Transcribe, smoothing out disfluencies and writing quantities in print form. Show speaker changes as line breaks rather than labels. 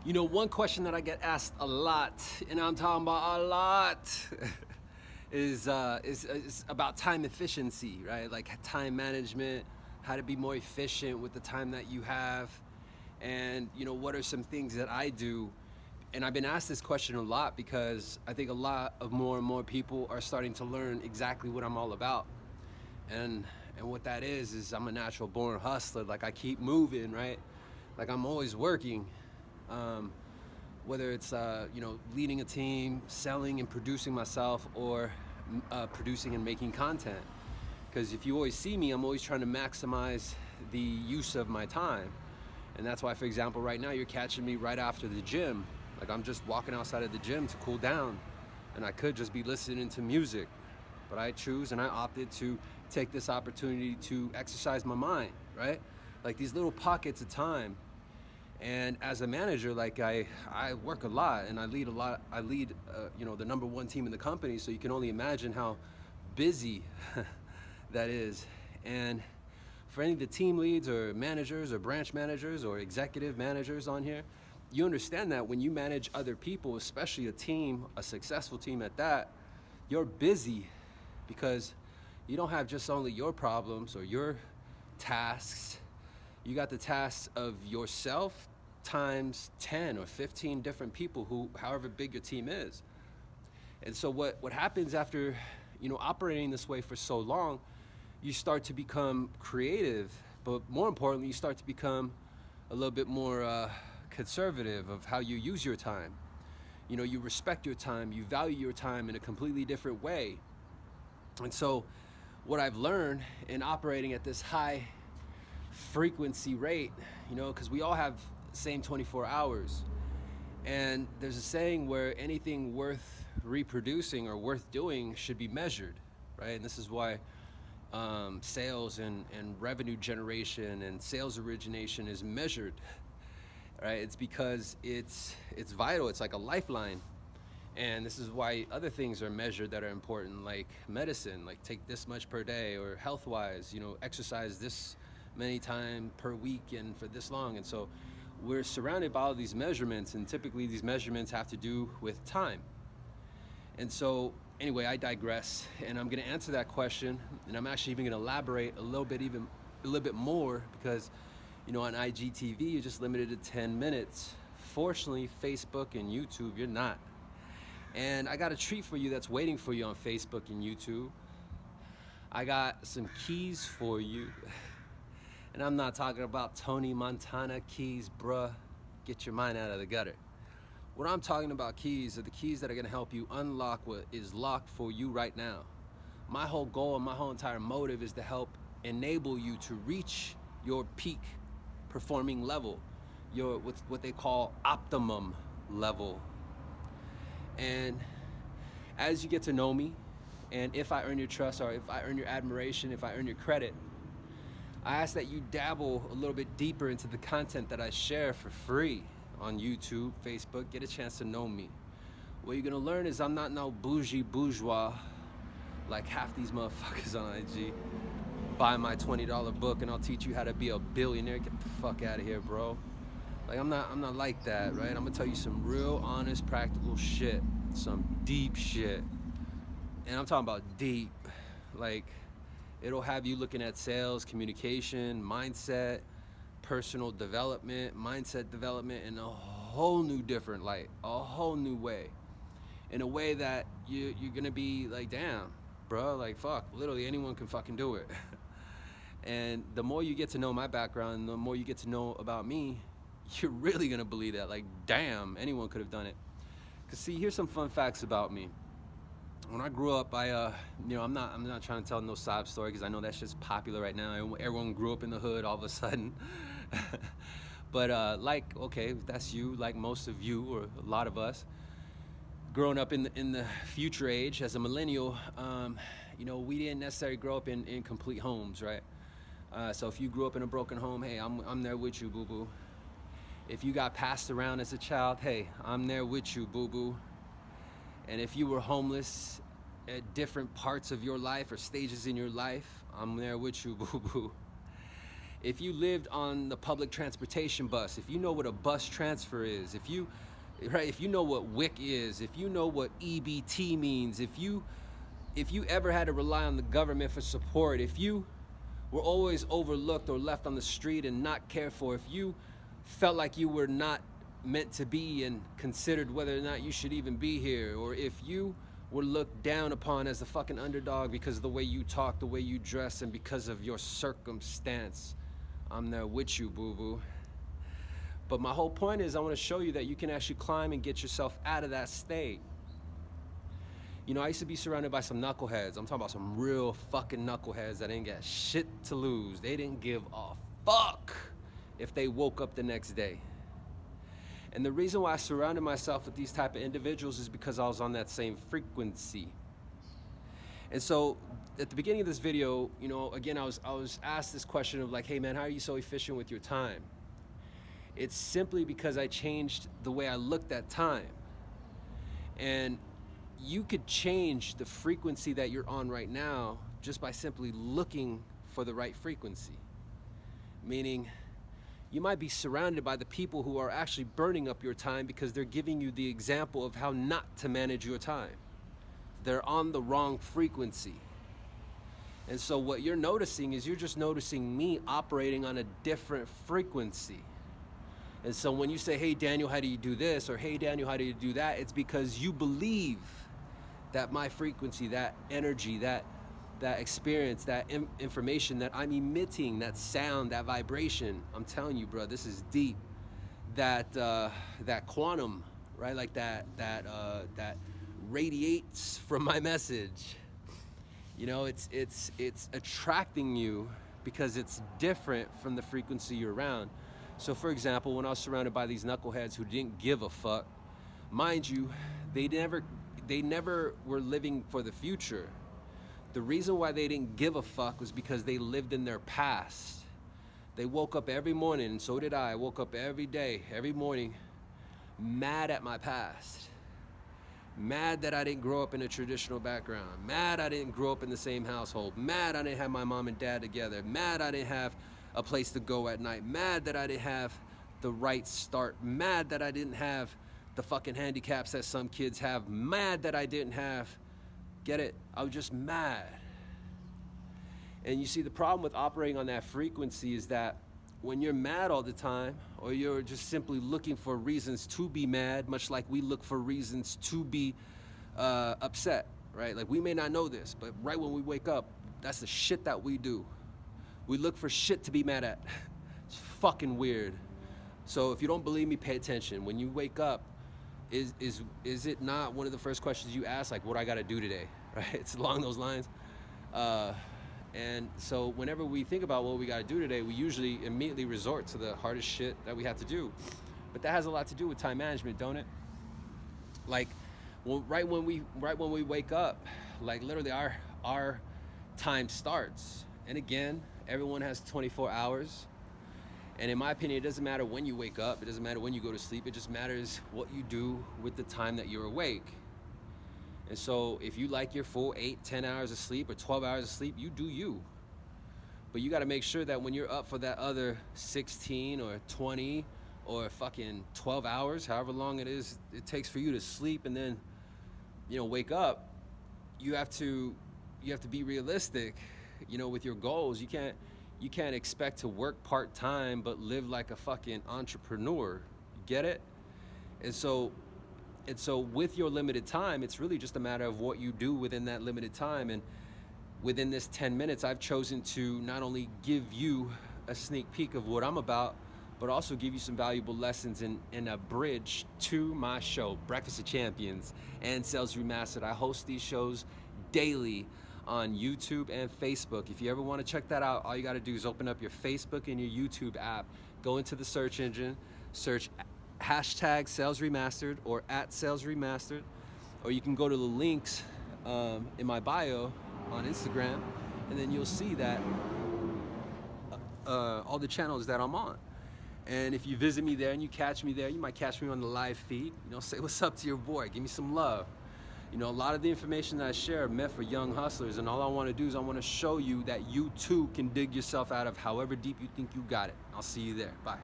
You know, one question that I get asked a lot, and I'm talking about a lot, is about time efficiency, right? Like time management, how to be more efficient with the time that you have, and you know, what are some things that I do? And I've been asked this question a lot because I think a lot of more and more people are starting to learn exactly what I'm all about. And and what that is I'm a natural born hustler. Like I keep moving, right? Like I'm always working. Um, whether it's you know, leading a team, selling and producing myself, or producing and making content. Because if you always see me, I'm always trying to maximize the use of my time, and that's why, for example, right now you're catching me right after the gym. Like I'm just walking outside of the gym to cool down, and I could just be listening to music, but I choose and I opted to take this opportunity to exercise my mind, right? Like these little pockets of time. And as a manager, like I work a lot and I lead a lot. I lead, you know, the number one team in the company. So you can only imagine how busy that is. And for any of the team leads or managers or branch managers or executive managers on here, you understand that when you manage other people, especially a team, a successful team at that, you're busy because you don't have just only your problems or your tasks. You got the tasks of yourself times 10 or 15 different people, who, however big your team is. And so what happens after, you know, operating this way for so long, you start to become creative, but more importantly, you start to become a little bit more conservative of how you use your time. You know, you respect your time, you value your time in a completely different way. And so what I've learned in operating at this high frequency rate, you know, because we all have the same 24 hours. And there's a saying where anything worth reproducing or worth doing should be measured, right? And this is why sales and revenue generation and sales origination is measured, right? It's because it's vital. It's like a lifeline. And this is why other things are measured that are important, like medicine, like take this much per day, or health-wise, you know, exercise this many times per week and for this long. And so we're surrounded by all these measurements, and typically these measurements have to do with time. And so anyway, I digress, and I'm going to answer that question, and I'm actually even going to elaborate a little bit more, because you know, on IGTV you're just limited to 10 minutes. Fortunately, Facebook and YouTube, you're not. And I got a treat for you that's waiting for you on Facebook and YouTube. I got some keys for you. And I'm not talking about Tony Montana keys, bruh. Get your mind out of the gutter. What I'm talking about keys are the keys that are gonna help you unlock what is locked for you right now. My whole goal and my whole entire motive is to help enable you to reach your peak performing level, your what they call optimum level. And as you get to know me, and if I earn your trust, or if I earn your admiration, if I earn your credit, I ask that you dabble a little bit deeper into the content that I share for free on YouTube, Facebook. Get a chance to know me. What you're gonna learn is I'm not no bougie bourgeois like half these motherfuckers on IG. Buy my $20 book and I'll teach you how to be a billionaire. Get the fuck out of here, bro. Like I'm not like that, right? I'm gonna tell you some real honest, practical shit, some deep shit. And I'm talking about deep. Like it'll have you looking at sales, communication, mindset, personal development, mindset development in a whole new different light, a whole new way. In a way that you're gonna be like, damn, bro, like fuck, literally anyone can fucking do it. And the more you get to know my background, the more you get to know about me, you're really gonna believe that, like, damn, anyone could have done it. Cause see, here's some fun facts about me. When I grew up, you know, I'm not trying to tell no sob story, because I know that shit's popular right now. Everyone grew up in the hood all of a sudden. But like, okay, that's you, like most of you, or a lot of us, growing up in the future age as a millennial, you know, we didn't necessarily grow up in complete homes, right? So if you grew up in a broken home, hey, I'm there with you, boo-boo. If you got passed around as a child, hey, I'm there with you, boo-boo. And if you were homeless at different parts of your life or stages in your life, I'm there with you, boo-boo. if you lived on the public transportation bus, if you know what a bus transfer is, if you know what WIC is, if you know what EBT means, if you ever had to rely on the government for support, if you were always overlooked or left on the street and not cared for, if you felt like you were not meant to be and considered whether or not you should even be here, or if you were looked down upon as the fucking underdog because of the way you talk, the way you dress, and because of your circumstance, I'm there with you, boo-boo. But my whole point is I want to show you that you can actually climb and get yourself out of that state. You know, I used to be surrounded by some knuckleheads. I'm talking about some real fucking knuckleheads that ain't got shit to lose. They didn't give a fuck if they woke up the next day. And the reason why I surrounded myself with these type of individuals is because I was on that same frequency. And so at the beginning of this video, you know, again, I was asked this question of like, hey man, how are you so efficient with your time? It's simply because I changed the way I looked at time. And you could change the frequency that you're on right now just by simply looking for the right frequency. Meaning, you might be surrounded by the people who are actually burning up your time because they're giving you the example of how not to manage your time. They're on the wrong frequency. And so what you're noticing is you're just noticing me operating on a different frequency. And so when you say, hey Daniel, how do you do this? Or hey Daniel, how do you do that? It's because you believe that my frequency, that energy, that experience, that information that I'm emitting, that sound, that vibration, I'm telling you, bro, this is deep. That quantum, right? Like that radiates from my message. You know, it's attracting you because it's different from the frequency you're around. So for example, when I was surrounded by these knuckleheads who didn't give a fuck, mind you, they never were living for the future. The reason why they didn't give a fuck was because they lived in their past. They woke up every morning, and so did I. I woke up every day, every morning, mad at my past. Mad that I didn't grow up in a traditional background. Mad I didn't grow up in the same household. Mad I didn't have my mom and dad together. Mad I didn't have a place to go at night. Mad that I didn't have the right start. Mad that I didn't have the fucking handicaps that some kids have. Mad that I didn't have. Get it? I was just mad. And you see, the problem with operating on that frequency is that when you're mad all the time, or you're just simply looking for reasons to be mad, much like we look for reasons to be upset, right? Like, we may not know this, but right when we wake up, that's the shit that we do. We look for shit to be mad at. It's fucking weird. So if you don't believe me, pay attention. When you wake up, is it not one of the first questions you ask, like, what I gotta do today, right? It's along those lines. And so whenever we think about what we gotta do today, we usually immediately resort to the hardest shit that we have to do. But that has a lot to do with time management, don't it? Like, well, right when we wake up, like literally our time starts. And again, everyone has 24 hours. And in my opinion, it doesn't matter when you wake up. It doesn't matter when you go to sleep. It just matters what you do with the time that you're awake. And so if you like your full 8, 10 hours of sleep or 12 hours of sleep, you do you. But you got to make sure that when you're up for that other 16 or 20 or fucking 12 hours, however long it is it takes for you to sleep and then, you know, wake up, you have to be realistic, you know, with your goals. You can't expect to work part-time but live like a fucking entrepreneur. You get it? And so with your limited time, it's really just a matter of what you do within that limited time. And within this 10 minutes, I've chosen to not only give you a sneak peek of what I'm about, but also give you some valuable lessons in a bridge to my show, Breakfast of Champions and Sales Remastered. I host these shows daily on YouTube and Facebook. If you ever want to check that out, all you got to do is open up your Facebook and your YouTube app, go into the search engine, search hashtag SalesRemastered or at SalesRemastered, or you can go to the links in my bio on Instagram, and then you'll see that all the channels that I'm on. And if you visit me there and you catch me there, you might catch me on the live feed. You know, say what's up to your boy, give me some love. You know, a lot of the information that I share are meant for young hustlers, and all I want to do is I want to show you that you too can dig yourself out of however deep you think you got it. I'll see you there. Bye.